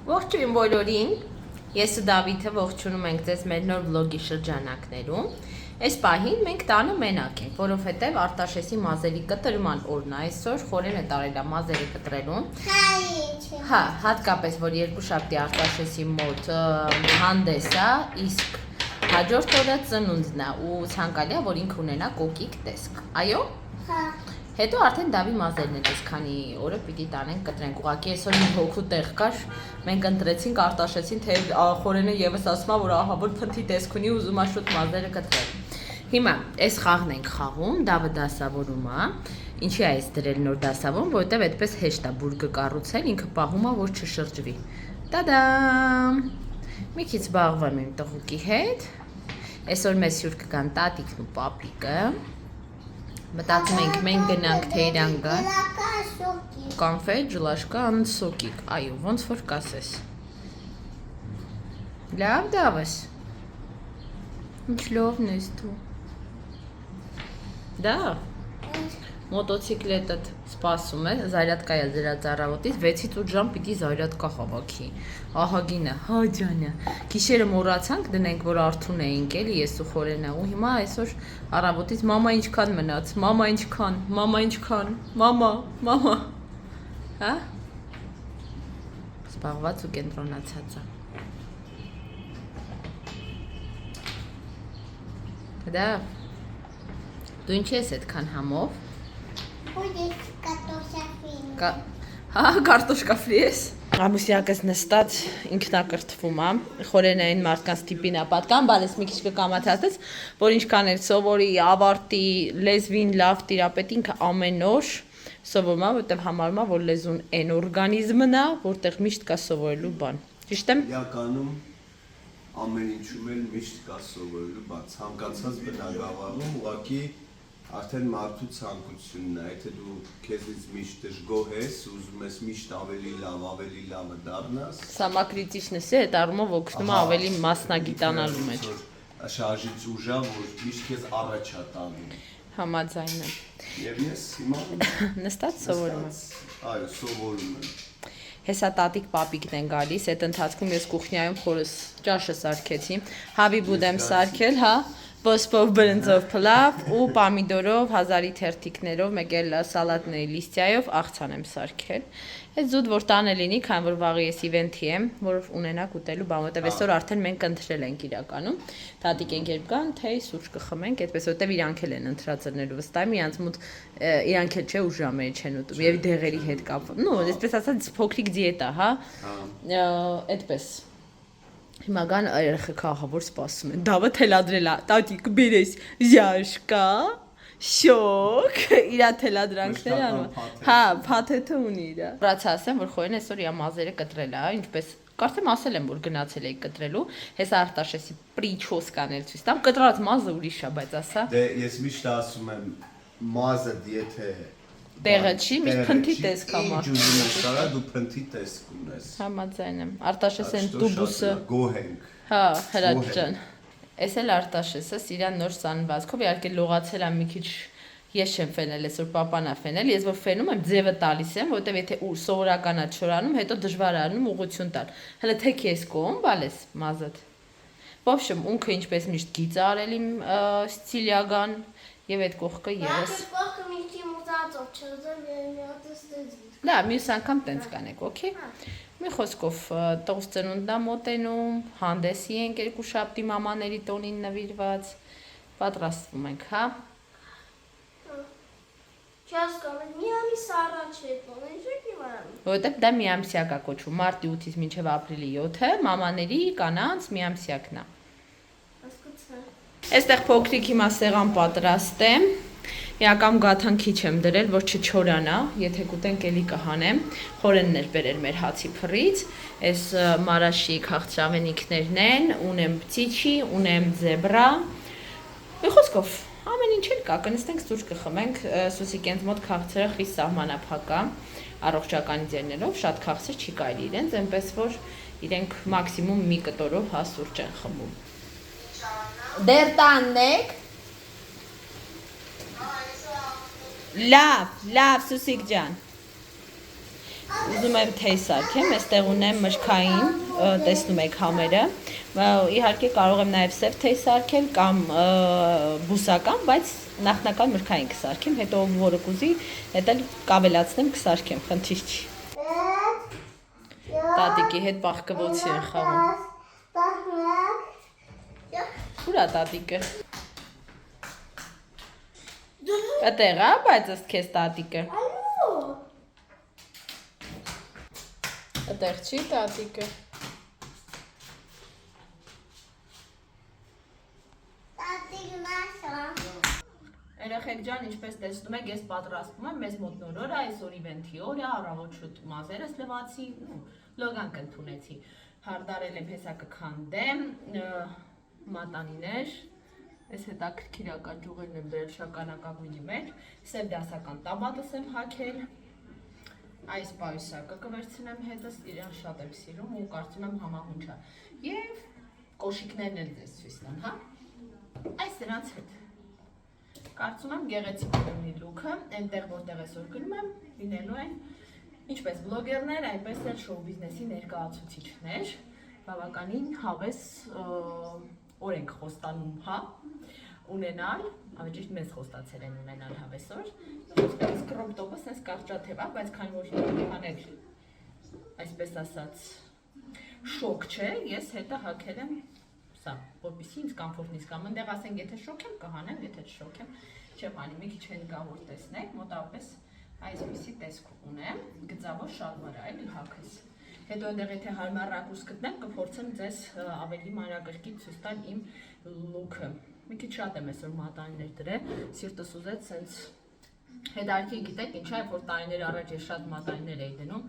Ողջույն բոլորին, ես ու Դավիթը ողջունում ենք ձեզ մեր նոր վլոգի շրջանակներում։ Այս պահին մենք տանը մենակ ենք, որովհետև Արտաշեսի մազերի կտրման օրն է այսօր, Խորենը տարել է մազերը կտրելուն։ Հա, հատկապես որ երկուշաբթի Արտաշեսի մոտ հանդես է, իսկ հաջորդ օրը ծնունդն է ու ցանկալի է որ ինքը ունենա կոկիկ տեսք։ Այո։ Հա։ Հետո արդեն Դավի մազերն է այսքանի օրը պիտի տանենք կտրենք, ուղղակի այսօր մի հոգու տեղ կար, մենք ընտրեցինք Արտաշեսին, թե Խորենը եւս ասում է, որ ահա որ փնթի տեսք ունի, ուզում է շուտ մազերը կտրել։ Հիմա այս խաղն ենք խաղում, Դավը դասավորում է, ինչի է այս դրել նոր դասավորում, որովհետեւ այդպես հեշտ է բուրգը կառուցել, ինքը պահում է որ չշրջվի։ Տադամ։ Մի քիչ զբաղվում եմ տղուկի հետ։ Այսօր մեզ հյուր կգան տատիկն ու պապիկը։ Մտածում ենք մենք գնանք թե իրան գան կոնֆետ, ժլաշկան, սոկիկ, այո, ոնց որ կասես։ Լավ Դավս։ Ինչ լովն ես դու։ Դա մոտոցիկլետդ սպասում է, զարյատկա է դրա ծառավոտից 6-ից 8 ժամ պիտի զարյատկա հավաքի։ Ահագինը, հա ջանը։ Գիշերը մոռացանք դնենք, որ արթուն էինք էլի ես ու Խորենը ու հիմա այսօր առավոտից մամա ինչքան մնաց, մամա ինչքան, մամա։ Հա? Զբաղված ու կենտրոնացած է։ Դա դու ինչ ես այդքան համով։ Հա, կարտոշկա ֆրի ես։ Ամուսյակս նստած ինքնակրթվում է, Խորենը այն մարդկանց տիպին է պատկան, բալես մի քիչ կկամացածես, որ ինչքան էլ սովորի, ավարտի, լեզվին լավ տիրապետ ինքը ամեն օր սովորում է, որտեղ համարում է, որ լեզուն այն օրգանիզմն է, որտեղ միշտ կա սովորելու բան։ Ճիշտ եմ։ Իրականում ամեն ինչում էլ միշտ կա սովորելու բան, ցանկացած բնագավառում ուղղակի արդեն մարդու ցանկությունն է, եթե դու քեզից միշտ դժգոհ ես, ուզում ես միշտ ավելի լավը դառնաս։ Սամակրիտիչն է, այդ առումով օգնում է ավելի մասնագիտանալու մեջ։ Շարժից ուժա, որ միշտ քեզ առաջ է տանում։ Համաձայն եմ։ Եվ ես հիմա նստած սովորում եմ։ Այո, սովորում եմ։ Հեսա տատիկ պապիկն են գալիս, այդ ընթացքում ես կուխնյայում խորս ճաշը սարքեցի, հավի բուդեմ սարքել, հա, ոսպով բրնձով փլավ ու պամիդորով, հազարի թերթիկներով, մեկ էլ սալատների լիստյայով աղցան եմ սարքել։ Այդ զուտ որ տանը լինի, քան որ վաղը ես իվենթի եմ, որ ունենակ ուտելու բան, որտեվ այսօր արդեն մենք ընտրել ենք իրականում։ Տատիկ ենք երբ գան, թե սուրճ կխմենք, այդպես որտեվ իրանք էլ են ընտրածներով վստահ եմ, իրանց մոտ իրանք էլ չէ ու ժամերը չեն ուտում եւ դեղերի հետ կապված։ Ну, այսպես ասած փոքրիկ դիետա, հա։ Այդպես Հիմա գան երեխեքա ահա որ սպասում են։ Դավը թելադրել է, տատիկ բերես ժաշկա, շոկ, իրա թելադրանքներ անում։ Հա, փաթեթը ունի իրա։ Վրացա ասեմ, որ Խորենը այսօր իր մազերը կտրել է, ինչպես կարծեմ ասել եմ, որ գնացել էի կտրելու։ Հեսա Արտաշեսի պրիչոսկան էլ ցույց տամ, կտրած մազը ուրիշ է, բայց ասա։ Դե ես միշտ ասում եմ, մազը եթե տեղը չի, միշտ փնթի տեսք է մա։ Ինչ ուզում ես արա, դու փնթի տեսք ունես։ Համաձայն եմ։ Արտաշեսեն տուբուսը։ Գոհ ենք։ Հա, Հրաչ ջան։ Էս էլ Արտաշեսը իրան նոր սանվածքով իհարկե լողացել է մի քիչ ես չեմ ֆենել, այսօր պապան է ֆենել, ես որ ֆենում եմ ձևը տալիս եմ, որտեվ եթե սովորական է չորանում, հետո դժվար է անում ուղղություն տալ։ Հələ թե քեզ կողմ, բալես մազդ։ Ոբշեմ, ունքը ինչպես միշտ գիծ արել իմ Սիցիլիական եւ այդ կողքը եւս։ Կողքը միշտ մուզածով չզեմ եւ միատստեզի։ Դա մյուս անգամ տենց կանեք, օքեյ։ Մի խոսքով տոս ծնունդն է մոտենում, հանդեսի ենք երկուշաբթի մամաների տոնին նվիրված, պատրաստվում ենք, հա։ Չհասկանում, մի ամիս առաջ է տոն, ինչ եք իմանալու։ Որովհետև դա միամսյակ է կոչվում, մարտի 8-ից մինչև ապրիլի 7-ը մամաների կանանց միամսյակն է։ Հասկացա։ Այստեղ փոքրիկ հիմա սեղան պատրաստեմ։ Իակամ գաթան քիչ եմ դրել, որ չչորանա, եթե կուտենք էլի կհանեմ։ Խորենն էր բերել մեր հացի փռից։ Այս մարաշի քաղցրավենիքներն են, ունեմ պցիչի, ունեմ զեբրա։ Մի խոսքով ամեն ինչ էլ կա, կնստենք սուրճ կխմենք, Սուսիկենց մոտ քաղցրը խիստ սահմանափակ է, առողջականի ձեռներով շատ քաղցր չի կարելի իրենց, այնպես որ իրենք մաքսիմում մի կտորով հա սուրճ են խմում։ Դեր տանն եք։ Լավ, Սուսիկ ջան։ ուզում եմ թեյ սարքեմ, այստեղ ունեմ մրգային, տեսնում եք համերը, իհարկե կարող եմ նաև սև թեյ սարքել կամ բուսական, բայց նախնական մրգային կսարքեմ, հետո որը կուզի, հետ էլ կավելացնեմ կսարքեմ, խնդիր չի։ Տատիկի հետ բախկվոցի են խաղում։ Ուր է տատիկը։ Այդտեղ է, բայց ըստ քեզ տատիկը։ Այդտեղ չի տատիկը։ Երեխեք ջան, ինչպես տեսնում եք, ես պատրաստվում եմ, մեզ մոտ նոր օր է, այսօր իվենթի օր է, առավոտ շուտ մազերս լվացի, լոգանք ընդունեցի, հարդարել եմ հեսակը քանդեմ, մատանիներ, այս հետաքրքիրական ջուղերն եմ դրել շագանակագույնի մեջ, սև դասական տաբատս եմ հագել, այս պայուսակը կվերցնեմ հետս, իրան շատ եմ սիրում ու կարծում եմ համահունչ է, և կոշիկներն էլ ձեզ ցույց տամ, հա, այս դրանց հետ։ Կարծում եմ գեղեցիկ ունի լուքը, այնտեղ որտեղ այսօր գնում եմ, լինելու են ինչպես բլոգերներ, այնպես էլ շոու բիզնեսի ներկայացուցիչներ, բավականին հավես օր ենք խոստանում, հա, ունենալ, ավելի ճիշտ մեզ խոստացել են ունենալ հավեսօր, իսկ կրոպ տոպը սենց կարճաթև է, բայց քանի որ անել, այսպես ասած, շոկ չէ, ես հետը հագել եմ որպեսզի ինձ կոմֆորտն իսկ ամենտեղ ասենք, եթե շոքեմ կհանեմ, եթե չշոքեմ, չեմ անի, մի քիչ հենգավոր տեսնեք, մոտավորապես այսպիսի տեսք ունեմ, գծավոր շալվար է, էլի հագես։ Հետո այնտեղ եթե հարմար ռակուրս գտնեմ, կփորձեմ ձեզ ավելի մանրակրկիտ ցույց տալ իմ լուքը։ Մի քիչ շատ եմ այսօր մատանիներ դրել, սիրտս ուզեց սենց հետարքի գիտեք, ինչա է որ տարիներ առաջ ես շատ մատանիներ էի դնում,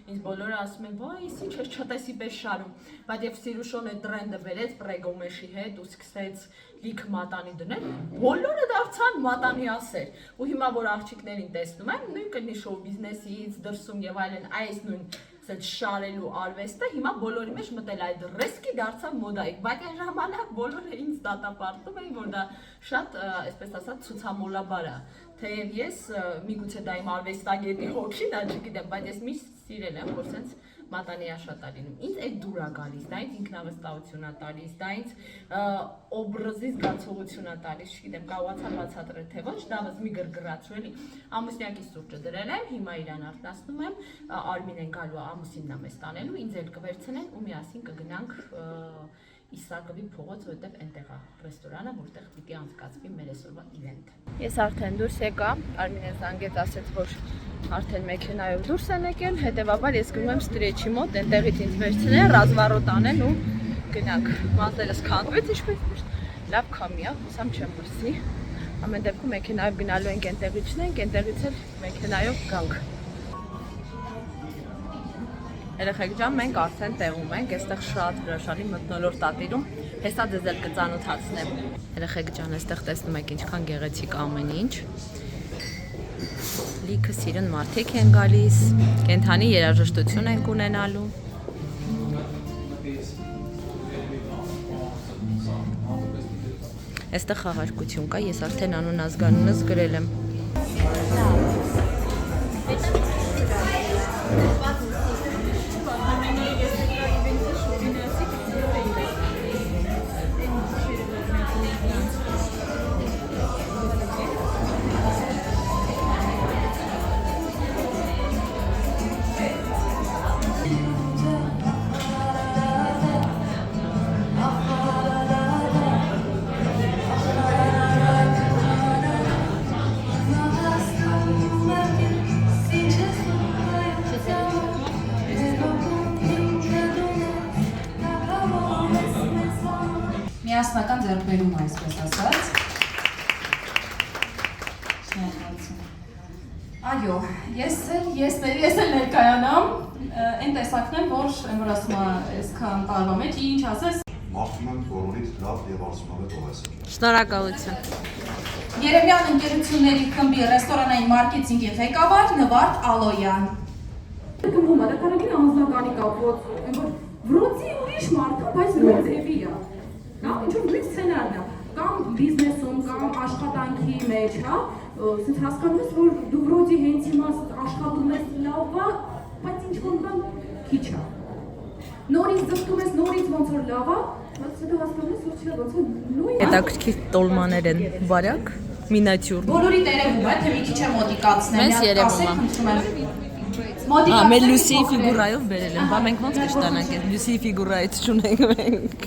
ինձ բոլորը ասում են, վայ, ինչ ես չտեսի պես շարում, բայց երբ Սիրուշոն այդ տրենդը բերեց պրեգոմեշի հետ ու սկսեց լիքը մատանի դնել, բոլորը դարձան մատանի ասեր։ Ու հիմա որ աղջիկներին տեսնում եմ, նույն կլինի շոու բիզնեսից դրսում եւ այլն, այս նույն սենց շարելու արվեստը հիմա բոլորի մեջ մտել այդ ռիսկի դարձավ մոդայիկ, բայց այն ժամանակ բոլորը ինձ դատապարտում էին, որ դա շատ, այսպես ասած, ցուցամոլաբար է։ Թեև ես միգուցե դա իմ արվեստագետի հոգին է, չգիտեմ, բայց ես միշտ սիրել եմ, որ սենց մատանի շատ է լինում։ Ինձ այդ դուր է գալիս, դա ինձ ինքնավստահություն է տալիս, դա ինձ օբրազի զգացողություն է տալիս, չգիտեմ, կարողացա բացատրել, թե ոչ, դա մի գրգռացու էլի։ Ամուսնյակի սուրճը դրել եմ, հիմա իրան արթնացնում եմ, Արմինեն գալու է ամուսինն է մեզ տանելու, ինձ էլ կվերցնեն ու միասին կգնանք Իսակովի փողոց, որտեղ այնտեղ է ռեստորանը, որտեղ պիտի անցկացվի մեր այսօրվա իվենթը։ Ես արդեն դուրս եկա, Արմինեն զանգեց, ասեց, որ արդեն մեքենայով դուրս են եկել, հետևաբար ես գնում եմ ստրեչի մոտ, այնտեղից ինձ վերցնեն, ռազմարոտ անեն ու գնանք։ Մազերս քանդվեց, ինչպես միշտ, լավ քամի է, հուսամ չեմ մրսի։ Ամեն դեպքում մեքենայով գնալու ենք այնտեղից չնենք, այնտեղից էլ մեքենայով գանք։ Երեխեք ջան, մենք արդեն տեղում ենք, այստեղ շատ հրաշալի մթնոլորտ է տիրում, հեսա ձեզ էլ կծանոթացնեմ։ Երեխեք ջան, այստեղ տեսնում եք ինչքան գեղեցիկ ամեն ինչ։ Լիքը սիրուն մարդիկ են գալիս, կենդանի երաժշտություն ենք ունենալու։ Այստեղ խաղարկություն կա, ես արդեն անուն ազգանունս գրել եմ։ Միասնական ձեռքբերում է, այսպես ասած։ Այո, ես էլ ներկայանամ, այն տեսակն եմ, որ ասում է այսքան տարվա մեջ, ինչ ասես։ Մաղթում եմ բոլորիդ լավ և արդյունավետ օրեսօր։ Շնորհակալություն։ Երևյան ընկերությունների խմբի ռեստորանային մարքեթինգի ղեկավար Նվարդ Ալոյան։ Գնում է, դա կարելի է անձնականի կապված, որ վրոցի ուրիշ մարդը, բայց վրոցևի է։ Կամ ինչ-որ նույն սցենարն է, կամ բիզնեսում, կամ աշխատանքի մեջ, հա, ասենց հասկանում ես, որ դու վրոցի հենց հիմա աշխատում ես լավ է, բայց ինչ որ բան քիչ է։ Նորից ձգտում ես, նորից ոնց որ լավ է, բայց հետո հասկանում ես, որ չէ, ոնց որ նույն Հետաքրքիր տոլմաներ են, բարակ, մինատյուր։ Բոլորի տերևում է, թե մի քիչ է մոտիկացնեմ։ Մեզ երևում է։ Ա, մեր Լուսիի ֆիգուրայով բերել են, բա մենք ոնց կշտանանք այդ Լուսիի ֆիգուրայից չունենք մենք։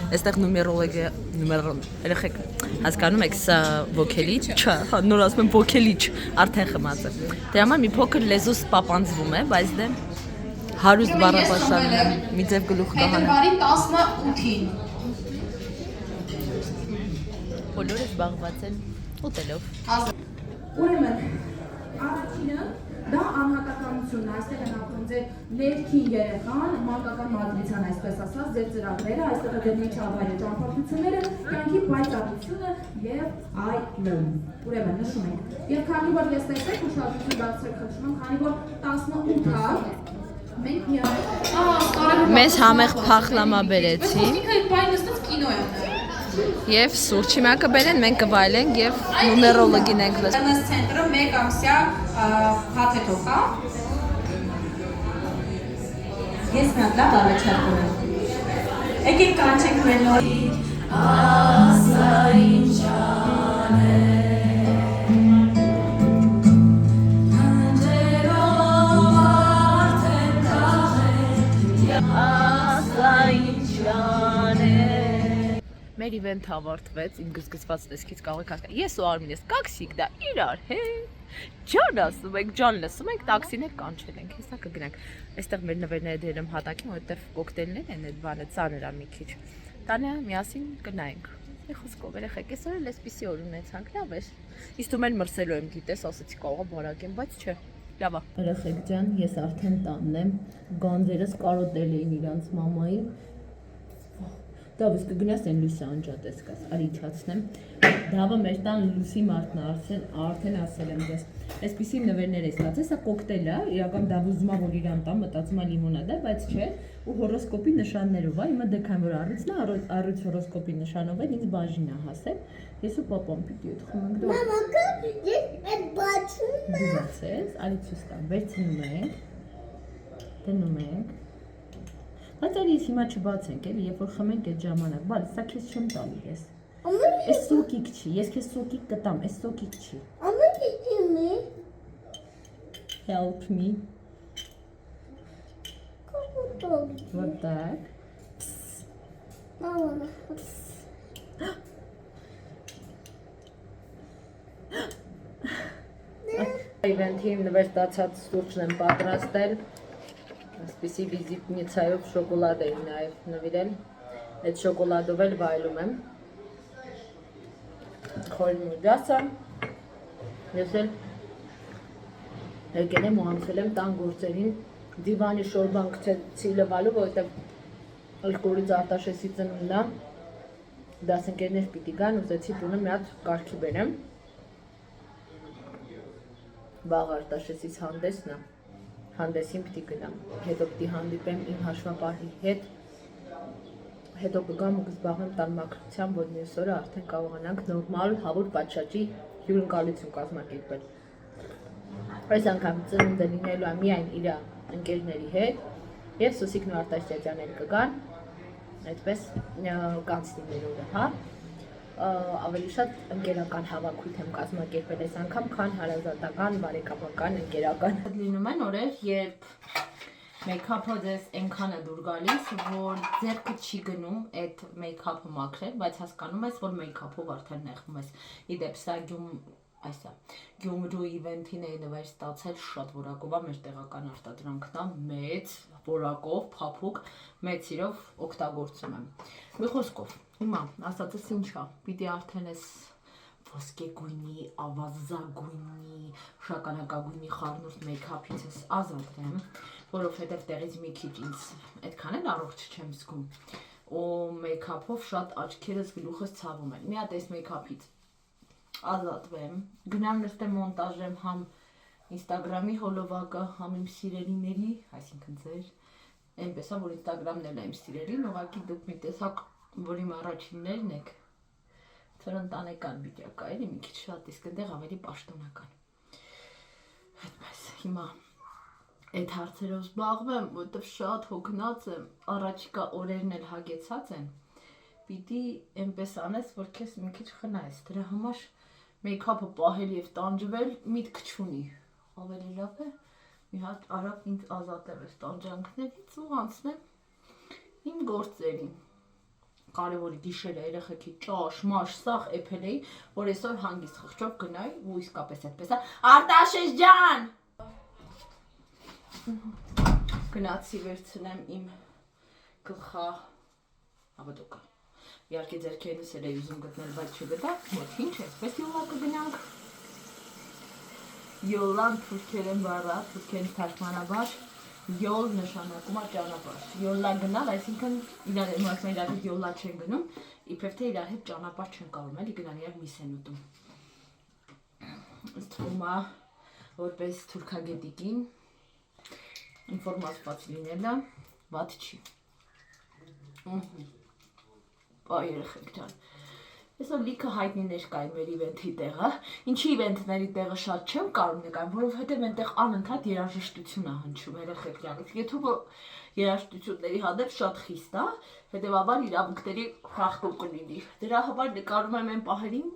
Այստեղ նումերոլոգիա, երեխեք հասկանում եք, սա ոգելիչ չէ, նոր ասում եմ ոգելիչ, արդեն խմած է։ Դրա համար մի փոքր լեզուս պապանձվում է, բայց դե հարուստ բառապաշարն մի ձև գլուխ կհանեմ։ Փետրվարի 18-ին։ Բոլորը զբաղված են ուտելով։ Ուրեմն, առաջինը դա անհատականությունն է, այստեղ են ապրում ձեր ներքին երեխան, մանկական մատրիցան, այսպես ասած, ձեր ծրագրերը, այստեղ է դեռ միջավայրը, ճամփորդությունները, կյանքի պայծառությունը եւ այլն։ Ուրեմն, նշում ենք։ Եվ քանի որ ես տեսեք ուշադրություն դարձրեք խնդրում եմ, քանի որ 18 մենք միայն Մեզ համեղ փախլամա բերեցին Ինքը բան նստած կինո է ուներ։ եւ սուրճ հիմա կբերեն, մենք կվայելենք եւ նումերոլոգին ենք լսում։ Wellness center-ը 1 ամսյա հաթեթով, հա։ Ես մի հատ լավ առաջարկ ունեմ։ Եկեք կանչենք մեր նոր Մեր իվենթ ավարտվեց, իմ գզգզված տեսքից կարող եք հասկանալ։ Ես ու Արմինես կաքսիկ դա իրար հետ։ Ջան ասում եք, ջան լսում եք, տաքսիներ կանչել ենք, հեսա կգնանք։ Այստեղ մեր նվերները դերում հատակին, որովհետև կոկտեյլներ են այդ բանը, ծանր է մի քիչ։ Տանը միասին գնայինք։ Մի խոսքով երեխեք, այսօր էլ էսպիսի օր ունեցանք, լավ էր։ Իսկ դու մեն մրսելու եմ, գիտես, ասացի կարող է բարակեմ, բայց չէ։ Լավ է։ Երեխեք ջան, ես արդեն տանն եմ, գանձերս կարոտել էին իրանց մամայի։ Դավս կգնաս են Լուսի անջատես կաս, արի իջացնեմ, դավը մեր տան Լուսի մարդն արդեն ասել եմ ձեզ, այսպիսի նվերներ է ստացել, սա կոկտեյլ է, իրական դավ ուզում է, որ իրան տան, մտածում է լիմոնադ է, բայց չէ, ու հորոսկոպի նշաններով է, հիմա դեքան որ առիցն է, առից հորոսկոպի նշանով է, ինձ բաժին է հասել, ես ու պապան պիտի ուտ խմենք դու։ Մամա, ես այդ բացում եմ։ Դու բացես, արի ցույց տամ, վերցնում ենք, դնում ենք։ Բայց այլ ես հիմա չբացենք, էլի, երբ որ խմենք այդ ժամանակ, բալի, սա քեզ չեմ տալի ես։ Այս սոկիկ չի, ես քեզ սոկիկ կտամ, այս սոկիկ չի։ Help me. Вот так. Мама. Իվենթի նվեր ստացած սուրճն եմ պատրաստել, այսպիսի վիզիտնիցայով շոկոլադ էի նաև նվիրել, այդ շոկոլադով էլ վայելում եմ, խորին ու դասը, ես էլ եկել եմ ու անցել եմ տան գործերին, դիվանի շորբան կցեցի լվալու, որովհետև ըլկորից Արտաշեսի ծնունդն է, դասընկերներ պիտի գան, ուզեցի տունը մի հատ կարգի բերեմ, վաղ Արտաշեսից հանդեսն է, հանդեսին պիտի գնամ, հետո պիտի հանդիպեմ իմ հաշվապահի հետ, հետո կգամ ու կզբաղեմ տանմակրությամբ, որ մյուս օրը արդեն կարողանանք նորմալ հավուր պատշաճի հյուրընկալություն կազմակերպել։ Այս անգամ ծնունդը լինելու է միայն իր ընկերների հետ և Սուսիկն ու Արտաշեսյանն էլ կգան, այդպես կանցնի մեր օրը, հա։ Ավելի շատ ընկերական հավաքույթ եմ կազմակերպել այս անգամ, քան հարազատական, բարեկամական, ընկերական։ Լինում են օրեր, երբ մեյքափը ձեզ այնքան է դուր գալիս, որ ձեռքը չի գնում այդ մեյքափը մաքրել, բայց հասկանում ես, որ մեյքափով արդեն նեղվում ես։ Իդեպ սա Գյումրու իվենթին էի նվեր ստացել, շատ որակով է, մեր տեղական արտադրանքն է, մեծ որակով, փափուկ, մեծ սիրով օգտագործում եմ։ Մի խոսքով, հիմա ասածս ինչ է, պիտի արդեն ես ոսկե գույնի, ավազագույնի, շագանակագույնի խառնուրդ մեյքափից ես ազատվեմ, որովհետև տեղից մի քիչ ինձ այդքան էլ առողջ չեմ զգում, ու մեյքափով շատ աչքերս գլուխս ցավում են։ Մի հատ այս մեյքափից ազատվեմ, գնամ նստեմ մոնտաժեմ համ Instagram-ի հոլովակը, համ իմ սիրելիների, այսինքն ձեր, այնպես է, որ Instagram-ն էլ է իմ սիրելին, ուղղակի դուք մի տեսակ, որ իմ առաջիններն եք, թոր ընտանեկան վիճակ է, էլի մի քիչ շատ, իսկ այնտեղ ավելի պաշտոնական։ Այդպես, հիմա այդ հարցերով զբաղվեմ, որովհետև շատ հոգնած եմ, առաջիկա օրերն էլ հագեցած են։ Պիտի այնպես անես, որ քեզ մի քիչ խնայես։ Դրա համար մեյքափը պահել եւ տանջվել միտք չունի։ Ավելի լավ է մի հատ արագ ինձ ազատեմ այս տանջանքներից ու անցնեմ իմ գործերին։ Կարևորի գիշերը երեխեքի ճաշ, մաշ, սաղ էփել էի, որ այսօր հանգիստ խղճով գնայի ու իսկապես այդպես է։ Արտաշես ջան։ Գնացի վերցնեմ իմ գլխա ավատոկը։ Իհարկե ձեռքերս էլ էի ուզում գտնել, բայց չգտա, ոչ ինչ, այսպես յոլա կգնանք։ Յոլան թուրքերեն բառա, թուրքերեն թարգմանաբար, յոլ նշանակում է ճանապարհ։ Յոլա գնալ, այսինքն իրար հետ յոլա չեն գնում, իբրև թե իրար հետ ճանապարհ չեն կարում, էլի գնան իրար միս են ուտում։ Ըստ թվում է, որպես թուրքագետիկին ինֆորմացված լինելը վատ չի։ Այ երեխեք ջան, այսօր լիքը հայտնիներ կային մեր իվենթի տեղը, ինչի իվենթների տեղը շատ չեմ կարող նկարեմ, որովհետև այնտեղ անընդհատ երաժշտություն է հնչում երեխեք ջան, YouTube-ը երաժշտությունների հանդեպ շատ խիստ է, հետևաբար իրավունքների խախտում կլինի։ Դրա համար նկարում եմ այն պահերին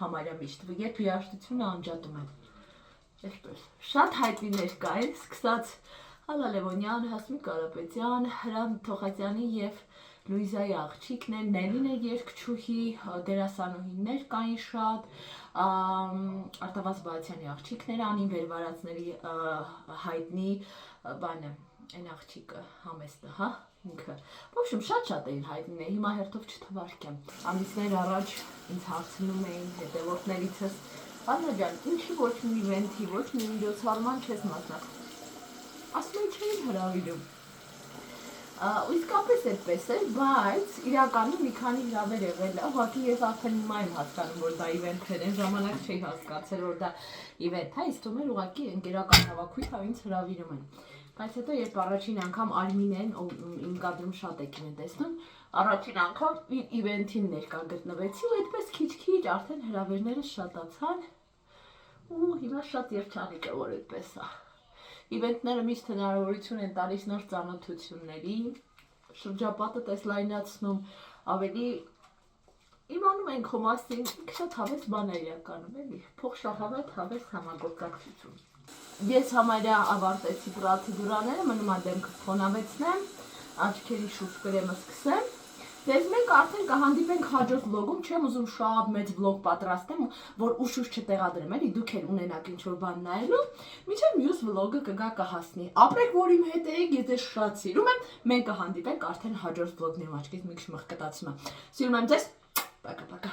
համարյա միշտ, երբ երաժշտությունը անջատում եմ։ Այսպես, շատ հայտնիներ կային, սկսած Հալա Լևոնյան, Հասմիկ Կարապետյան, Հրան Թոխատյանի եւ Լուիզայի աղջիկներ, Նելինը երկչուհի, դերասանուհիներ կային շատ, Արտավազ Բացյանի աղջիկները, Անին Վերվարածների հայտնի բանը, այն աղջիկը համեստը, հա, ինքը։ Ոբշեմ շատ էին հայտնիներ, հիմա հերթով չթվարկեմ։ Ամիսներ առաջ ինձ հարցնում էին հետևորդներիցս, Աննա ջան, ինչի ոչ մի իվենթի, ոչ մի միջոցառման չես մասնակցում։ Ասում եմ չէին հրավիրում։ Ու իսկապես այդպես էր, բայց իրականում մի քանի հրավեր եղել է, ուղղակի ես արդեն հիմա եմ հասկանում, որ դա իվենթներ են, ժամանակ չէի հասկացել, որ դա իվենթ է, իսկ թվում էր ուղղակի ընկերական հավաքույթ, ինձ հրավիրում են։ Բայց հետո երբ առաջին անգամ Արմինեն, իմ կադրում շատ եկին են տեսնում, առաջին անգամ իվենթին ներկա գտնվեցի ու այդպես քիչ-քիչ արդեն հրավերները շատացան ու հիմա շատ երջանիկ է, որ այդպես է։ Իվենթները միշտ հնարավորություն են տալիս նոր ծանոթությունների, շրջապատը տեսլայնացնում, ավելի իմանում ենք քո մասին, շատ հավես բան է իրականում, էլի, փոխշահավետ հավես համագործակցություն։ Ես համարյա ավարտեցի պրոցեդուրաները, մնում է դեմքս խոնավեցնեմ, աչքերի շուրջ կրեմը սկսեմ, դες մենք արդեն կհանդիպենք հաջորդ վլոգում, չեմ ուզում շատ մեծ վլոգ պատրաստեմ, որ ուշուշ չտեղադրեմ, էլի դուք էլ ունենաք ինչ-որ բան նայելու, մինչև մյուս վլոգը կգա կհասնի։ Ապրեք, որ իմ հետ եք, ես ձեզ շատ սիրում եմ, մենք կհանդիպենք արդեն հաջորդ վլոգներում, աչքից մի քիչ մղկտացում եմ։ Սիրում եմ ձեզ, պակա-պակա։